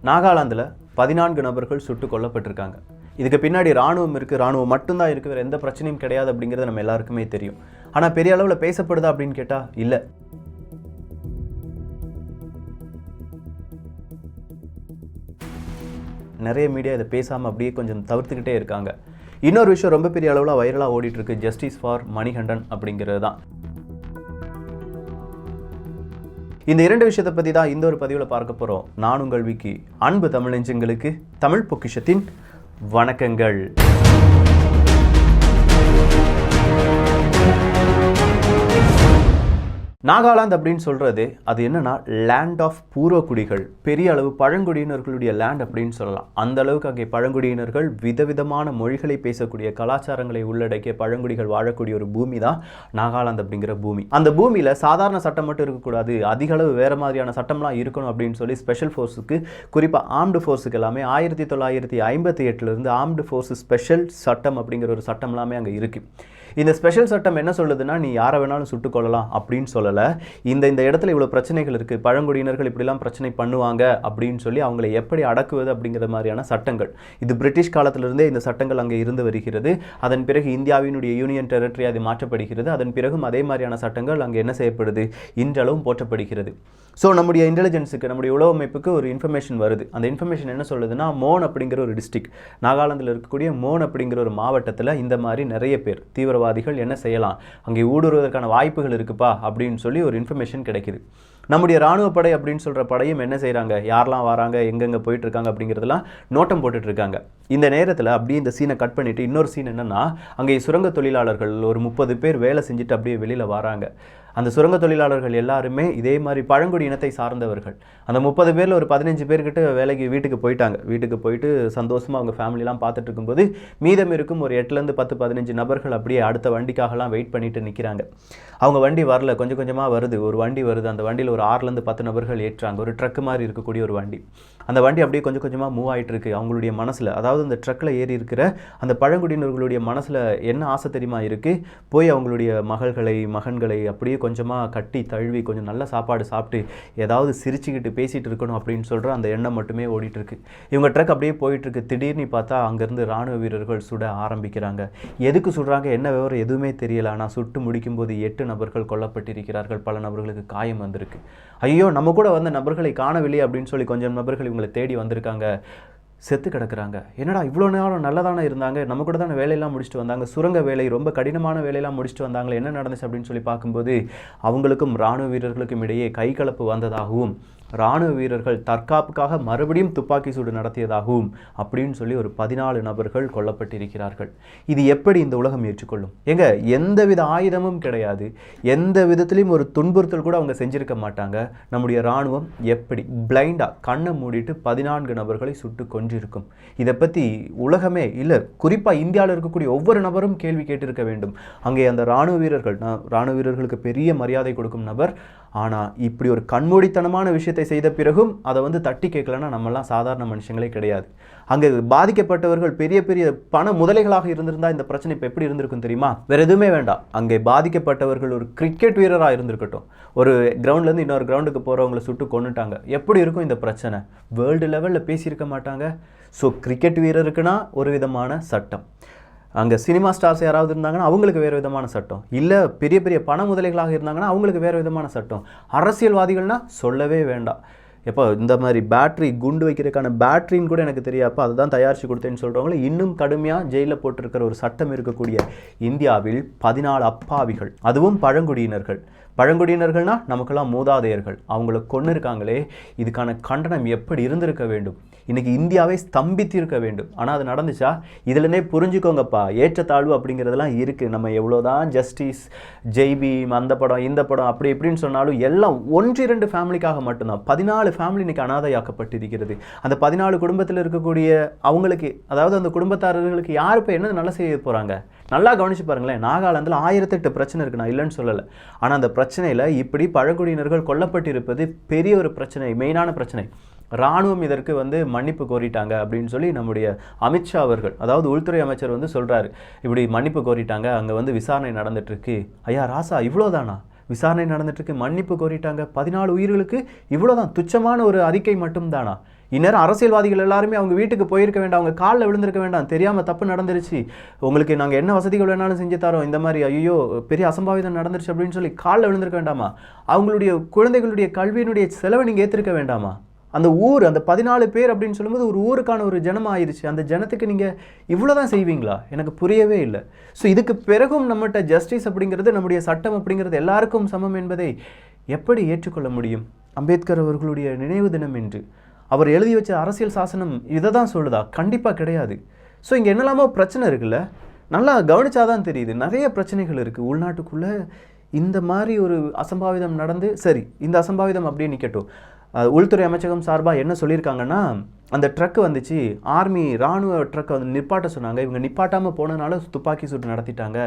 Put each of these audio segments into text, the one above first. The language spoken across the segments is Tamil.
நாகாலாந்தில் 14 நபர்கள் சுட்டு கொல்லப்பட்டிருக்காங்க. இதுக்கு பின்னாடி ராணுவம் இருக்குது, ராணுவம் மட்டும்தான் இருக்குது, வேறு எந்த பிரச்சனையும் கிடையாது அப்படிங்கிறது நம்ம எல்லாருக்குமே தெரியும். ஆனால் பெரிய அளவில் பேசப்படுதா அப்படின்னு கேட்டால் இல்லை. நிறைய மீடியா இதை பேசாமல் அப்படியே கொஞ்சம் தவிர்த்துக்கிட்டே இருக்காங்க. இன்னொரு விஷயம் ரொம்ப பெரிய அளவில் வைரலாக ஓடிட்டுருக்கு, ஜஸ்டிஸ் ஃபார் மணிகண்டன் அப்படிங்கிறது தான். இந்த இரண்டு விஷயத்தை பற்றி தான் இந்த ஒரு பதிவில் பார்க்க போகிறோம். நான் உங்கள் விக்கி. அன்பு தமிழ் நெஞ்சங்களுக்கு தமிழ் பொக்கிஷத்தின் வணக்கங்கள். நாகாலாந்து அப்படின்னு சொல்கிறது அது என்னன்னா லேண்ட் ஆஃப் பூர்வக்குடிகள், பெரிய அளவு பழங்குடியினர்களுடைய லேண்ட் அப்படின்னு சொல்லலாம். அந்த அளவுக்கு அங்கே பழங்குடியினர்கள் விதவிதமான மொழிகளை பேசக்கூடிய, கலாச்சாரங்களை உள்ளடக்கிய பழங்குடிகள் வாழக்கூடிய ஒரு பூமி தான் நாகாலாந்து அப்படிங்கிற பூமி. அந்த பூமியில் சாதாரண சட்டம் மட்டும் இருக்கக்கூடாது, அதிக அளவு வேறு மாதிரியான சட்டம்லாம் இருக்கணும் அப்படின்னு சொல்லி ஸ்பெஷல் ஃபோர்ஸுக்கு, குறிப்பாக ஆர்ம்டு ஃபோர்ஸுக்கு எல்லாமே 1958 ஆர்ம்டு ஃபோர்ஸு ஸ்பெஷல் சட்டம் அப்படிங்கிற ஒரு சட்டம் எல்லாமே அங்கே இருக்குது. இந்த ஸ்பெஷல் சட்டம் என்ன சொல்லுதுன்னா, நீ யாரை வேணாலும் சுட்டுக் கொள்ளலாம் அப்படின்னு சொல்லலை. இந்த இடத்துல இவ்வளோ பிரச்சனைகள் இருக்குது, பழங்குடியினர்கள் இப்படிலாம் பிரச்சனை பண்ணுவாங்க அப்படின்னு சொல்லி அவங்களை எப்படி அடக்குவது அப்படிங்கிற மாதிரியான சட்டங்கள். இது பிரிட்டிஷ் காலத்திலிருந்தே இந்த சட்டங்கள் அங்கே இருந்து வருகிறது. அதன் பிறகு இந்தியாவினுடைய யூனியன் டெரிட்டரி அது மாற்றப்படுகிறது. அதன் பிறகும் அதே மாதிரியான சட்டங்கள் அங்கே என்ன செய்யப்படுது, இன்றளவும் போற்றப்படுகிறது. ஸோ நம்முடைய இன்டெலிஜென்ஸுக்கு, நம்முடைய உளவு அமைப்புக்கு ஒரு இன்ஃபர்மேஷன் வருது. அந்த இன்ஃபர்மேஷன் என்ன சொல்லுதுன்னா, மோன் அப்படிங்கிற ஒரு டிஸ்ட்ரிக்ட், நாகாலாந்தில் இருக்கக்கூடிய மோன் அப்படிங்கிற ஒரு மாவட்டத்தில் இந்த மாதிரி நிறைய பேர் தீவிரவாதிகள் என்ன செய்யலாம், அங்கே ஊடுருவதற்கான வாய்ப்புகள் இருக்குப்பா அப்படின்னு சொல்லி ஒரு இன்ஃபர்மேஷன் கிடைக்குது. நம்முடைய இராணுவ படை அப்படின்னு சொல்கிற படையும் என்ன செய்கிறாங்க, யாரெல்லாம் வராங்க, எங்கெங்கே போயிட்டுருக்காங்க அப்படிங்கிறதுலாம் நோட்டம் போட்டுட்ருக்காங்க. இந்த நேரத்தில் அப்படியே இந்த சீனை கட் பண்ணிவிட்டு இன்னொரு சீன் என்னென்னா, அங்கே சுரங்க தொழிலாளர்கள் ஒரு 30 பேர் வேலை செஞ்சுட்டு அப்படியே வெளியில் வராங்க. அந்த சுரங்க தொழிலாளர்கள் எல்லாருமே இதே மாதிரி பழங்குடி இனத்தை சார்ந்தவர்கள். அந்த 30 பேரில் ஒரு 15 பேர்கிட்ட வேலைக்கு வீட்டுக்கு போயிட்டாங்க. வீட்டுக்கு போயிட்டு சந்தோஷமாக அவங்க ஃபேமிலிலாம் பார்த்துட்டு இருக்கும்போது மீதம் இருக்கும் ஒரு 8 10 15 நபர்கள் அப்படியே அடுத்த வண்டிக்காகலாம் வெயிட் பண்ணிட்டு நிற்கிறாங்க. அவங்க வண்டி வரல, கொஞ்சம் கொஞ்சமாக வருது. ஒரு வண்டி வருது, அந்த வண்டியில் ஒரு 6 10 நபர்கள் ஏற்றாங்க. ஒரு ட்ரக்கு மாதிரி இருக்கக்கூடிய ஒரு வண்டி. அந்த வண்டி அப்படியே கொஞ்சம் கொஞ்சமாக மூவ் ஆகிட்டு இருக்கு. அவங்களுடைய மனசில், அதாவது அந்த ட்ரக்கில் ஏறி இருக்கிற அந்த பழங்குடியினர்களுடைய மனசில் என்ன ஆசை தெரியுமா இருக்குது, போய் அவங்களுடைய மகன்களை அப்படியே கொஞ்சமாக கட்டி தழுவி கொஞ்சம் நல்ல சாப்பாடு சாப்பிட்டு ஏதாவது சிரிச்சுக்கிட்டு பேசிகிட்டு இருக்கணும் அப்படின்னு சொல்கிற அந்த எண்ணம் மட்டுமே ஓடிட்டுருக்கு. இவங்க ட்ரக் அப்படியே போயிட்டுருக்கு. திடீர்னு பார்த்தா அங்கேருந்து இராணுவ வீரர்கள் சுட ஆரம்பிக்கிறாங்க. எதுக்கு சுடுறாங்க, என்ன விவரம் எதுவுமே தெரியல. ஆனால் சுட்டு முடிக்கும்போது 8 நபர்கள் கொல்லப்பட்டிருக்கிறார்கள். பல நபர்களுக்கு காயம் வந்திருக்கு. ஐயோ, நம்ம கூட வந்த நபர்களை காணவில்லை அப்படின்னு சொல்லி கொஞ்சம் நபர்கள் இவங்களை தேடி வந்திருக்காங்க. செத்து கிடக்குறாங்க. என்னடா இவ்வளோ நேரம் நல்லதானே இருந்தாங்க, நம்ம கூட தானே வேலையெல்லாம் முடிச்சுட்டு வந்தாங்க, சுரங்க வேலை ரொம்ப கடினமான வேலையெல்லாம் முடிச்சுட்டு வந்தாங்களே, என்ன நடந்துச்சு அப்படின்னு சொல்லி பார்க்கும்போது அவங்களுக்கும் இராணுவ வீரர்களுக்கும் இடையே கைகலப்பு வந்ததாகவும், இராணுவ வீரர்கள் தற்காப்புக்காக மறுபடியும் துப்பாக்கி சூடு நடத்தியதாகவும் அப்படின்னு சொல்லி ஒரு 14 நபர்கள் கொல்லப்பட்டிருக்கிறார்கள். இது எப்படி இந்த உலகம் ஏற்றுக்கொள்ளும்? எங்க எந்தவித ஆயுதமும் கிடையாது, எந்த விதத்திலையும் ஒரு துன்புறுத்தல் கூட அவங்க செஞ்சிருக்க மாட்டாங்க. நம்முடைய இராணுவம் எப்படி பிளைண்டாக கண்ணை மூடிட்டு 14 நபர்களை சுட்டு கொன்றிருக்கும்? இதை பற்றி உலகமே இல்லை, குறிப்பாக இந்தியாவில் இருக்கக்கூடிய ஒவ்வொரு நபரும் கேள்வி கேட்டிருக்க வேண்டும். அங்கே அந்த இராணுவ வீரர்களுக்கு பெரிய மரியாதை கொடுக்கும் நபர், ஆனால் இப்படி ஒரு கண்மூடித்தனமான விஷயத்தை செய்த பிறகும் அதை தட்டி கேட்கலன்னா நம்மெல்லாம் சாதாரண மனுஷங்களே கிடையாது. அங்கே பாதிக்கப்பட்டவர்கள் பெரிய பெரிய பண முதலைகளாக இருந்திருந்தால் இந்த பிரச்சனை இப்போ எப்படி இருந்திருக்கும் தெரியுமா? வேறு எதுவுமே வேண்டாம். அங்கே பாதிக்கப்பட்டவர்கள் ஒரு கிரிக்கெட் வீரராக இருந்திருக்கட்டும், ஒரு கிரவுண்ட்லேருந்து இன்னொரு கிரவுண்டுக்கு போகிறவங்களை சுட்டு கொண்டுட்டாங்க, எப்படி இருக்கும் இந்த பிரச்சனை? வேர்ல்டு லெவலில் பேசியிருக்க மாட்டாங்க. ஸோ கிரிக்கெட் வீரருக்குன்னா ஒரு விதமான சட்டம், அங்கே சினிமா ஸ்டார்ஸ் யாராவது இருந்தாங்கன்னா அவங்களுக்கு வேறு விதமான சட்டம், இல்லை பெரிய பெரிய பண முதலைகளாக இருந்தாங்கன்னா அவங்களுக்கு வேறு விதமான சட்டம், அரசியல்வாதிகள்னால் சொல்லவே வேண்டாம். எப்போ இந்த மாதிரி பேட்ரி குண்டு வைக்கிறதுக்கான பேட்ரின்னு கூட எனக்கு தெரியாப்போ அதுதான் தயாரித்து கொடுத்தேன்னு சொல்கிறவங்கள இன்னும் கடுமையாக ஜெயிலில் போட்டிருக்கிற ஒரு சட்டம் இருக்கக்கூடிய இந்தியாவில் 14 அப்பாவிகள், அதுவும் பழங்குடியினர்கள்னால் நமக்கெல்லாம் மூதாதையர்கள், அவங்கள கொன்று இருக்காங்களே, இதுக்கான கண்டனம் எப்படி இருந்திருக்க வேண்டும்? இன்றைக்கி இந்தியாவை ஸ்தம்பித்திருக்க வேண்டும். ஆனால் அது நடந்துச்சா? இதிலனே புரிஞ்சுக்கோங்கப்பா, ஏற்றத்தாழ்வு அப்படிங்கிறதெல்லாம் இருக்குது. நம்ம எவ்வளோதான் ஜஸ்டிஸ், ஜெய்பீம், அந்த படம் இந்த படம் அப்படி இப்படின்னு சொன்னாலும் எல்லாம் 1-2 ஃபேமிலிக்காக மட்டும்தான். 14 ஃபேமிலி இன்றைக்கி அனாதையாக்கப்பட்டிருக்கிறது. அந்த 14 குடும்பத்தில் இருக்கக்கூடிய அவங்களுக்கு, அதாவது அந்த குடும்பத்தாரர்களுக்கு யார் இப்போ என்ன நல்லா செய்ய போகிறாங்க? நல்லா கவனிச்சு பாருங்களேன். நாகாலாந்தில் 1008 பிரச்சனை இருக்குது, நான் இல்லைன்னு சொல்லலை. ஆனால் அந்த பிரச்சனையில் இப்படி பழங்குடியினர்கள் கொல்லப்பட்டிருப்பது பெரிய ஒரு பிரச்சனை, மெயினான பிரச்சனை. இராணுவம் இதற்கு மன்னிப்பு கோரிட்டாங்க அப்படின்னு சொல்லி நம்முடைய அமித்ஷா அவர்கள், அதாவது உள்துறை அமைச்சர் சொல்கிறாரு, இப்படி மன்னிப்பு கோரிட்டாங்க, அங்கே விசாரணை நடந்துட்டுருக்கு. ஐயா ராசா, இவ்வளோதானா? விசாரணை நடந்துட்டுருக்கு, மன்னிப்பு கோரிட்டாங்க, 14 உயிர்களுக்கு இவ்வளோதான், துச்சமான ஒரு அறிக்கை மட்டும்தானா? இந்நேரம் அரசியல்வாதிகள் எல்லாருமே அவங்க வீட்டுக்கு போயிருக்க வேண்டாம், அவங்க காலில் விழுந்திருக்க வேண்டாம், தெரியாமல் தப்பு நடந்துருச்சு, உங்களுக்கு நாங்கள் என்ன வசதிகள் வேணாலும் செஞ்சு தரோம், இந்த மாதிரி ஐயோ பெரிய அசம்பாவிதம் நடந்துருச்சு அப்படின்னு சொல்லி காலில் விழுந்திருக்க வேண்டாமா? அவங்களுடைய குழந்தைகளுடைய கல்வியினுடைய செலவை நீங்கள் ஏற்றிருக்க வேண்டாமா? அந்த ஊர், அந்த 14 பேர் அப்படின்னு சொல்லும்போது ஒரு ஊருக்கான ஒரு ஜனம் ஆயிடுச்சு. அந்த ஜனத்துக்கு நீங்கள் இவ்வளோ தான் செய்வீங்களா? எனக்கு புரியவே இல்லை. ஸோ இதுக்கு பிறகும் நம்மகிட்ட ஜஸ்டிஸ் அப்படிங்கிறது, நம்முடைய சட்டம் அப்படிங்கிறது எல்லாருக்கும் சமம் என்பதை எப்படி ஏற்றுக்கொள்ள முடியும்? அம்பேத்கர் அவர்களுடைய நினைவு தினம் என்று அவர் எழுதி வச்ச அரசியல் சாசனம் இதை தான் சொல்லுதா? கண்டிப்பாக கிடையாது. ஸோ இங்கே என்னெல்லாமோ பிரச்சனை இருக்குல்ல, நல்லா கவனிச்சாதான் தெரியுது. நிறைய பிரச்சனைகள் இருக்குது உள்நாட்டுக்குள்ளே. இந்த மாதிரி ஒரு அசம்பாவிதம் நடந்து, சரி இந்த அசம்பாவிதம் அப்படியே நிற்கட்டும். உள்துறை அமைச்சகம் சார்பாக என்ன சொல்லியிருக்காங்கன்னா, அந்த ட்ரக்கு வந்துச்சு, ஆர்மி இராணுவ ட்ரக்கை வந்து நிப்பாட்ட சொன்னாங்க. இவங்க நிப்பாட்டாமல் போனதுனால துப்பாக்கி சூடு நடத்திட்டாங்க.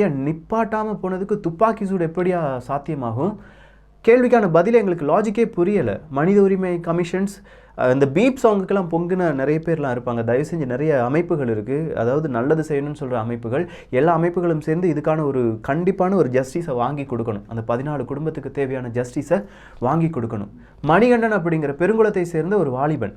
ஏன் நிப்பாட்டாமல் போனதுக்கு துப்பாக்கி சூடு எப்படியா சாத்தியமாகும்? கேள்விக்கான பதில் எங்களுக்கு லாஜிக்கே புரியலை. மனித உரிமை கமிஷன்ஸ், இந்த பீப் சாங்குக்கெல்லாம் பொங்குன நிறைய பேர்லாம் இருப்பாங்க. தயவு செஞ்சு நிறைய அமைப்புகள் இருக்குது, அதாவது நல்லது செய்யணும்னு சொல்கிற அமைப்புகள். எல்லா அமைப்புகளும் சேர்ந்து இதுக்கான ஒரு கண்டிப்பான ஒரு ஜஸ்டிஸை வாங்கி கொடுக்கணும். அந்த 14 குடும்பத்துக்கு தேவையான ஜஸ்டிஸை வாங்கி கொடுக்கணும். மணிகண்டன் அப்படிங்கிற பெருங்குளத்தை சேர்ந்த ஒரு வாலிபன்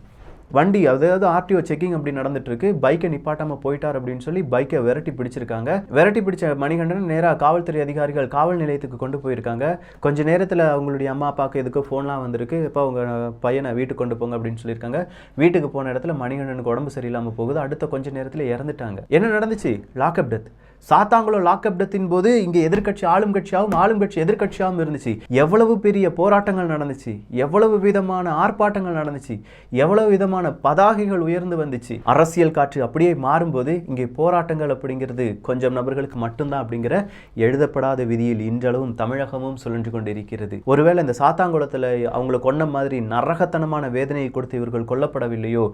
வண்டி, அதாவது ஆர்டிஓ செக்கிங் அப்படி நடந்துட்டு இருக்கு, பைக்கை நிப்பாட்டாமல் போயிட்டார் அப்படின்னு சொல்லி பைக்கை விரட்டி பிடிச்சிருக்காங்க. விரட்டி பிடிச்ச மணிகண்டன் நேராக காவல்துறை அதிகாரிகள் காவல் நிலையத்துக்கு கொண்டு போயிருக்காங்க. கொஞ்சம் நேரத்தில் அவங்களுடைய அம்மா அப்பாவுக்கு எதுக்கோ ஃபோன்லாம் வந்திருக்கு, இப்போ அவங்க பையனை வீட்டுக்கு கொண்டு போங்க அப்படின்னு சொல்லியிருக்காங்க. வீட்டுக்கு போன இடத்துல மணிகண்டனுக்கு உடம்பு சரியில்லாமல் போகுது. அடுத்த கொஞ்சம் நேரத்தில் இறந்துட்டாங்க. என்ன நடந்துச்சு? Lockup death. சாத்தாங்குளம் லாக்அப் டெத்தின் போது இங்கே எதிர்கட்சி ஆளும் கட்சியாகவும் ஆளும் கட்சி எதிர்கட்சியாகவும் இருந்துச்சு. எவ்வளவு பெரிய போராட்டங்கள் நடந்துச்சு, எவ்வளவு விதமான ஆர்ப்பாட்டங்கள் நடந்துச்சு, எவ்வளவு விதமான பதாகைகள் உயர்ந்து வந்துச்சு. அரசியல் காற்று அப்படியே மாறும்போது இங்கே போராட்டங்கள் அப்படிங்கிறது கொஞ்சம் நபர்களுக்கு மட்டும்தான் அப்படிங்கிற எழுதப்படாத விதியில் இன்றளவும் தமிழகமும் சுழன்று கொண்டிருக்கிறது. ஒருவேளை இந்த சாத்தாங்குளத்தில் அவங்களை கொன்ன மாதிரி நரகத்தனமான வேதனையை கொடுத்து இவர்கள் கொல்லப்படவில்லையோ?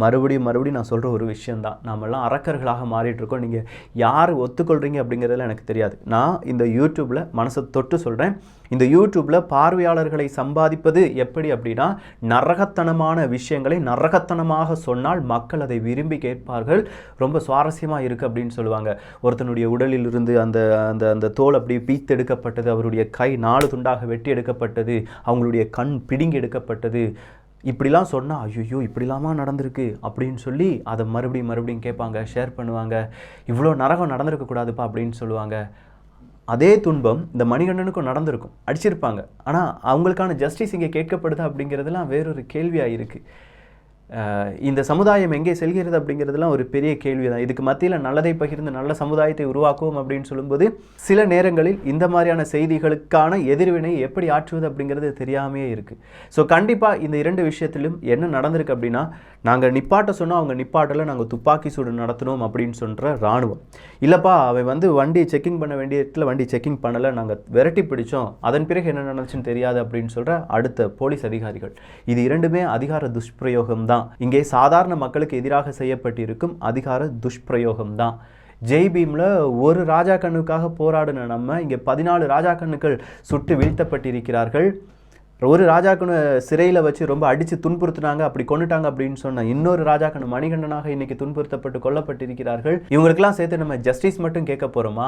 மறுபடியும் நான் சொல்கிற ஒரு விஷயம்தான், நாமெல்லாம் அரக்கர்களாக மாறிட்டு இருக்கோம். நீங்கள் யார் ஒத்துக்கொள்றீங்க அப்படிங்கிறதுல எனக்கு தெரியாது. நான் இந்த யூடியூப்ல மனசை தொட்டு சொல்கிறேன், இந்த யூடியூப்ல பார்வையாளர்களை சம்பாதிப்பது எப்படி அப்படின்னா, நரகத்தனமான விஷயங்களை நரகத்தனமாக சொன்னால் மக்கள் அதை விரும்பி கேட்பார்கள். ரொம்ப சுவாரஸ்யமாக இருக்குது அப்படின்னு சொல்லுவாங்க. ஒருத்தனுடைய உடலில் இருந்து அந்த அந்த அந்த தோல் அப்படி பீத்தெடுக்கப்பட்டது, அவருடைய கை 4 துண்டாக வெட்டி எடுக்கப்பட்டது, அவங்களுடைய கண் பிடுங்கி எடுக்கப்பட்டது, இப்படிலாம் சொன்னால் ஐயோ இப்படிலாமா நடந்திருக்கு அப்படின்னு சொல்லி அதை மறுபடியும் கேட்பாங்க, ஷேர் பண்ணுவாங்க. இவ்வளோ நரகம் நடந்திருக்கக்கூடாதுப்பா அப்படின்னு சொல்லுவாங்க. அதே துன்பம் இந்த மணிகண்டனுக்கும் நடந்திருக்கும், அடிச்சிருப்பாங்க. ஆனால் அவங்களுக்கான ஜஸ்டிஸ் இங்கே கேட்கப்படுதா அப்படிங்கிறதுலாம் வேறொரு கேள்வியாக இருக்குது. இந்த சமுதாயம் எங்கே செல்கிறது அப்படிங்கிறதுலாம் ஒரு பெரிய கேள்வி தான். இதுக்கு மத்தியில் நல்லதை பகிர்ந்து நல்ல சமுதாயத்தை உருவாக்குவோம் அப்படின்னு சொல்லும்போது சில நேரங்களில் இந்த மாதிரியான செய்திகளுக்கான எதிர்வினை எப்படி ஆற்றுவது அப்படிங்கிறது தெரியாமையே இருக்குது. ஸோ கண்டிப்பாக இந்த 2 விஷயத்திலும் என்ன நடந்திருக்கு அப்படின்னா, நாங்கள் நிப்பாட்ட சொன்னால் அவங்க நிப்பாட்டலை, நாங்கள் துப்பாக்கி சூடு நடத்தணும் அப்படின்னு சொல்கிற இராணுவம். இல்லைப்பா அவன் வந்து வண்டி செக்கிங் பண்ண வேண்டிய இடத்துல வண்டி செக்கிங் பண்ணலை, நாங்கள் விரட்டி பிடிச்சோம், அதன் பிறகு என்ன நடந்துச்சுன்னு தெரியாது அப்படின்னு சொல்கிற அடுத்த போலீஸ் அதிகாரிகள். இது 2மே அதிகார துஷ்பிரயோகம் தான். இங்கே சாதாரண மக்களுக்கு எதிராக செய்யப்பட்டிருக்கும் அதிகார துஷ்பிரயோகம் தான். ஜெய் பீமில் ஒரு ராஜா கண்ணுக்காக போராடின நம்ம இங்கே 14 ராஜா கண்ணுக்கள் சுட்டு வீழ்த்தப்பட்டிருக்கிறார்கள். ஒரு ராஜாக்கனு சிறையில் வச்சு ரொம்ப அடித்து துன்புறுத்தினாங்க, அப்படி கொண்டுட்டாங்க அப்படின்னு சொன்ன இன்னொரு ராஜாக்கனு மணிகண்டனாக இன்னைக்கு துன்புறுத்தப்பட்டு கொல்லப்பட்டிருக்கிறார்கள். இவங்களுக்கெல்லாம் சேர்த்து நம்ம ஜஸ்டிஸ் மட்டும் கேட்க போகிறோமா,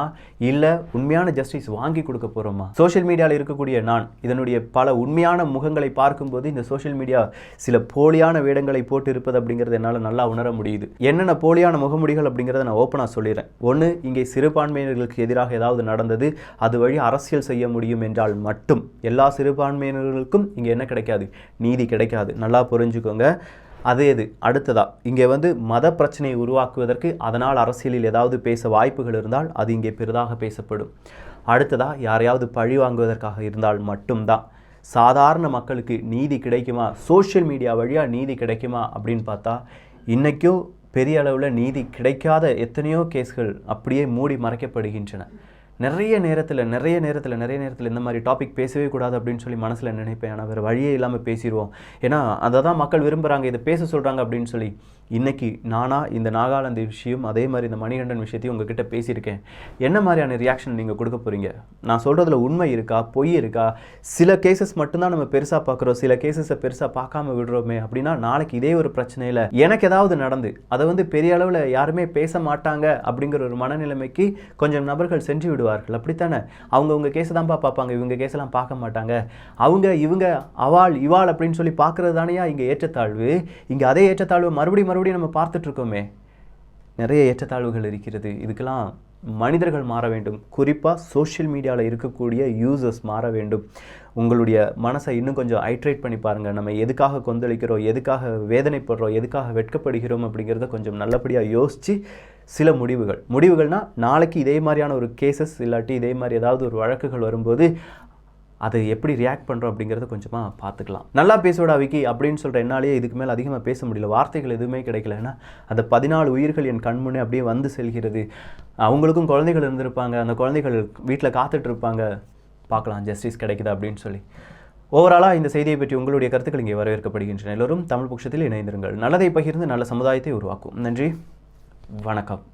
இல்லை உண்மையான ஜஸ்டிஸ் வாங்கி கொடுக்க போகிறோமா? சோஷியல் மீடியாவில் இருக்கக்கூடிய நான் இதனுடைய பல உண்மையான முகங்களை பார்க்கும்போது இந்த சோஷியல் மீடியா சில போலியான வேடங்களை போட்டு இருப்பது அப்படிங்கிறது என்னால் நல்லா உணர முடியுது. என்னென்ன போலியான முகமுடிகள் அப்படிங்கிறத நான் ஓப்பனாக சொல்லிடுறேன். ஒன்று, இங்கே சிறுபான்மையினர்களுக்கு எதிராக ஏதாவது நடந்தது, அது வழி அரசியல் செய்ய முடியும் என்றால் மட்டும் எல்லா சிறுபான்மையினர்களுக்கும் இங்கே என்ன கிடைக்காது, நீதி கிடைக்காது. நல்லா புரிஞ்சுக்கோங்க. அதே இது அடுத்ததா இங்கே வந்து மத பிரச்சனையை உருவாக்குவதற்கு அதனால் அரசியலில் ஏதாவது பேச வாய்ப்புகள் இருந்தால் அது இங்கே பெரிதாக பேசப்படும். அடுத்ததா யாரையாவது பழி வாங்குவதற்காக இருந்தால் மட்டும்தான். சாதாரண மக்களுக்கு நீதி கிடைக்குமா, சோஷியல் மீடியா வழியாக நீதி கிடைக்குமா அப்படின்னு பார்த்தா இன்றைக்கும் பெரிய அளவில் நீதி கிடைக்காத எத்தனையோ கேஸ்கள் அப்படியே மூடி மறைக்கப்படுகின்றன. நிறைய நேரத்தில் இந்த மாதிரி டாபிக் பேசவே கூடாது அப்படின்னு சொல்லி மனசில் நினைப்பேன். ஆனால் வேறு வழியே இல்லாமல் பேசிடுவோம். ஏன்னா அதை தான் மக்கள் விரும்புகிறாங்க, இதை பேச சொல்கிறாங்க அப்படின்னு சொல்லி. இன்றைக்கி இந்த நாகாலாந்து விஷயம் அதே மாதிரி இந்த மணிகண்டன் விஷயத்தையும் உங்ககிட்ட பேசியிருக்கேன். என்ன மாதிரியான ரியாக்ஷன் நீங்கள் கொடுக்க போகிறீங்க? நான் சொல்கிறதுல உண்மை இருக்கா, பொய் இருக்கா? சில கேசஸ் மட்டும்தான் நம்ம பெருசாக பார்க்குறோம், சில கேசஸை பெருசாக பார்க்காம விடுறோமே அப்படின்னா நாளைக்கு இதே ஒரு பிரச்சனையில் எனக்கு ஏதாவது நடந்து அதை வந்து பெரிய அளவில் யாருமே பேச மாட்டாங்க அப்படிங்கிற ஒரு மனநிலைமைக்கு கொஞ்சம் நபர்கள் சென்று விடுவாங்க. விடுவார்கள். அப்படித்தானே? அவங்கவுங்க கேஸை தான்ப்பா பார்ப்பாங்க, இவங்க கேஸெல்லாம் பார்க்க மாட்டாங்க. அவங்க இவங்க அவாள் இவாள் அப்படின்னு சொல்லி பார்க்குறது தானேயா இங்கே ஏற்றத்தாழ்வு. இங்கே அதே ஏற்றத்தாழ்வு மறுபடியும் நம்ம பார்த்துட்ருக்கோமே. நிறைய ஏற்றத்தாழ்வுகள் இருக்கிறது. இதுக்கெல்லாம் மனிதர்கள் மாற வேண்டும். குறிப்பாக சோஷியல் மீடியாவில் இருக்கக்கூடிய யூசர்ஸ் மாற வேண்டும். உங்களுடைய மனசை இன்னும் கொஞ்சம் ஐட்ரேட் பண்ணி பாருங்கள். நம்ம எதுக்காக கொந்தளிக்கிறோம், எதுக்காக வேதனைப்படுறோம், எதுக்காக வெட்கப்படுகிறோம் அப்படிங்கிறத கொஞ்சம் நல்லபடியாக யோசித்து சில முடிவுகள்னால் நாளைக்கு இதே மாதிரியான ஒரு கேசஸ் இல்லாட்டி இதே மாதிரி ஏதாவது ஒரு வழக்குகள் வரும்போது அதை எப்படி ரியாக்ட் பண்ணுறோம் அப்படிங்கிறத கொஞ்சமாக பார்த்துக்கலாம். நல்லா பேசோடா விக்கி அப்படின்னு சொல்கிற என்னாலேயே இதுக்கு மேலே அதிகமாக பேச முடியல. வார்த்தைகள் எதுவுமே கிடைக்கல. ஏன்னா அந்த 14 உயிர்கள் என் கண்முன்னே அப்படியே வந்து செல்கிறது. அவங்களுக்கும் குழந்தைகள் இருந்திருப்பாங்க. அந்த குழந்தைகள் வீட்டில் காத்துட்ருப்பாங்க. பார்க்கலாம் ஜஸ்டிஸ் கிடைக்குதா அப்படின்னு சொல்லி. ஓவராலாக இந்த செய்தியை பற்றி உங்களுடைய கருத்துக்கள் இங்கே வரவேற்கப்படுகின்றன. எல்லோரும் தமிழ் பட்சத்தில் இணைந்திருங்கள். நல்லதை பகிர்ந்து நல்ல சமுதாயத்தை உருவாக்கும். நன்றி, வணக்கம்.